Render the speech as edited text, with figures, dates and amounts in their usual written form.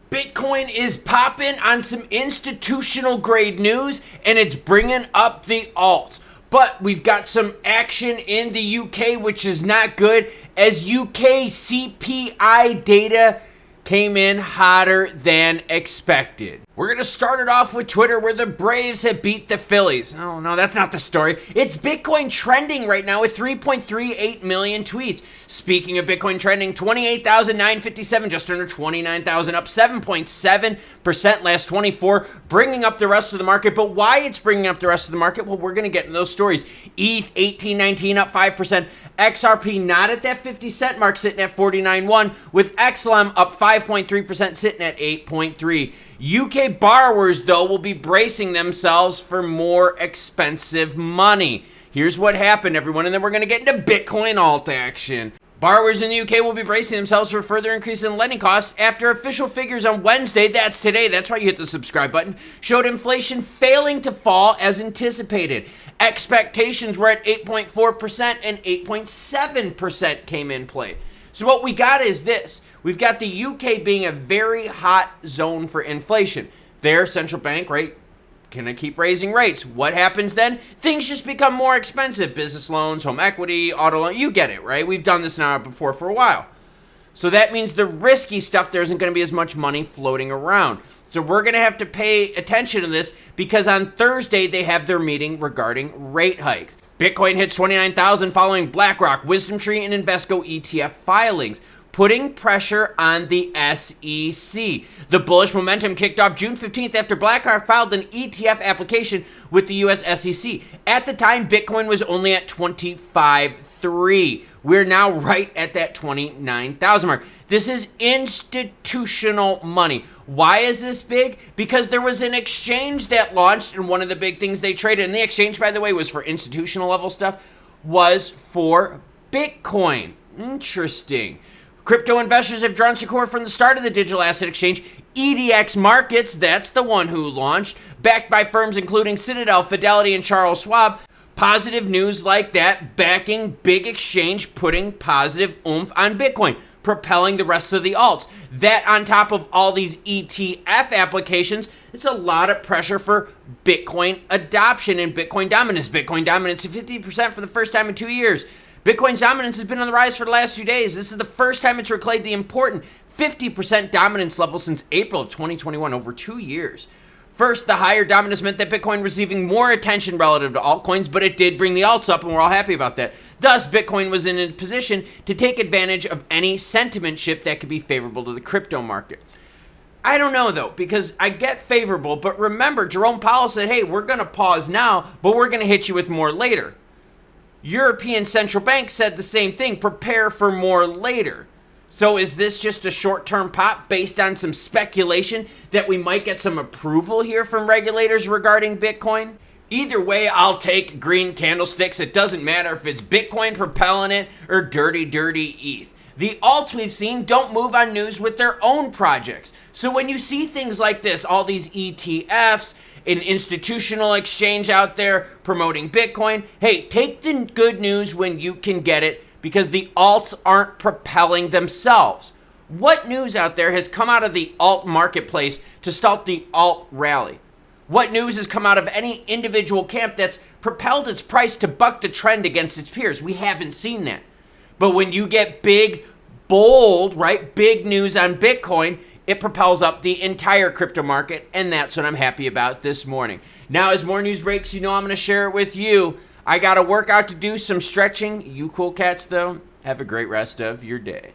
Bitcoin is popping on some institutional grade news and it's bringing up the alts. But we've got some action in the UK, which is not good, as UK CPI data came in hotter than expected. We're going to start it off with Twitter, where the Braves have beat the Phillies. Oh, no, that's not the story. It's Bitcoin trending right now with 3.38 million tweets. Speaking of Bitcoin trending, 28,957, just under 29,000, up 7.7% last 24, bringing up the rest of the market. But why it's bringing up the rest of the market? Well, we're going to get into those stories. ETH 1819 up 5%. XRP not at that 50 cent mark, sitting at 49.1, with XLM up 5.3%, sitting at 8.3. UK borrowers, though, will be bracing themselves for more expensive money. Here's what happened, everyone, and then we're going to get into Bitcoin alt action. Borrowers in the UK will be bracing themselves for further increase in lending costs after official figures on Wednesday, that's today, that's why you hit the subscribe button, showed inflation failing to fall as anticipated. Expectations were at 8.4% and 8.7% came in play. So what we got is this. We've got the UK being a very hot zone for inflation. Their central bank, right, gonna keep raising rates. What happens then? Things just become more expensive. Business loans, home equity, auto loan, you get it, right? We've done this now before for a while. So that means the risky stuff, there isn't going to be as much money floating around. So we're going to have to pay attention to this because on Thursday they have their meeting regarding rate hikes. Bitcoin hits 29,000 following BlackRock, WisdomTree, and Invesco ETF filings, putting pressure on the SEC. The bullish momentum kicked off June 15th after BlackRock filed an ETF application with the US SEC. At the time, Bitcoin was only at 25.3. We're now right at that 29,000 mark. This is institutional money. Why is this big? Because there was an exchange that launched, and one of the big things they traded, and the exchange, by the way, was for institutional level stuff, was for Bitcoin. Interesting. Crypto investors have drawn support from the start of the digital asset exchange. EDX Markets, that's the one who launched, backed by firms including Citadel, Fidelity, and Charles Schwab. Positive news like that, backing big exchange, putting positive oomph on Bitcoin, propelling the rest of the alts. That on top of all these ETF applications, it's a lot of pressure for Bitcoin adoption and Bitcoin dominance. Bitcoin dominance is 50% for the first time in 2 years. Bitcoin's dominance has been on the rise for the last few days. This is the first time it's reclaimed the important 50% dominance level since April of 2021, over 2 years. First, the higher dominance meant that Bitcoin receiving more attention relative to altcoins, but it did bring the alts up, and we're all happy about that. Thus, Bitcoin was in a position to take advantage of any sentiment shift that could be favorable to the crypto market. I don't know, though, because I get favorable, but remember, Jerome Powell said, hey, we're going to pause now, but we're going to hit you with more later. European Central Bank said the same thing, prepare for more later. So is this just a short-term pop based on some speculation that we might get some approval here from regulators regarding Bitcoin? Either way, I'll take green candlesticks. It doesn't matter if it's Bitcoin propelling it or dirty ETH. The alts we've seen don't move on news with their own projects. So when you see things like this, all these ETFs, an institutional exchange out there promoting Bitcoin, hey, take the good news when you can get it, because the alts aren't propelling themselves. What news out there has come out of the alt marketplace to start the alt rally? What news has come out of any individual camp that's propelled its price to buck the trend against its peers? We haven't seen that. But when you get big, bold, right, big news on Bitcoin, it propels up the entire crypto market, and that's what I'm happy about this morning. Now, as more news breaks, you know I'm going to share it with you. I got a workout to do, some stretching. You cool cats, though, have a great rest of your day.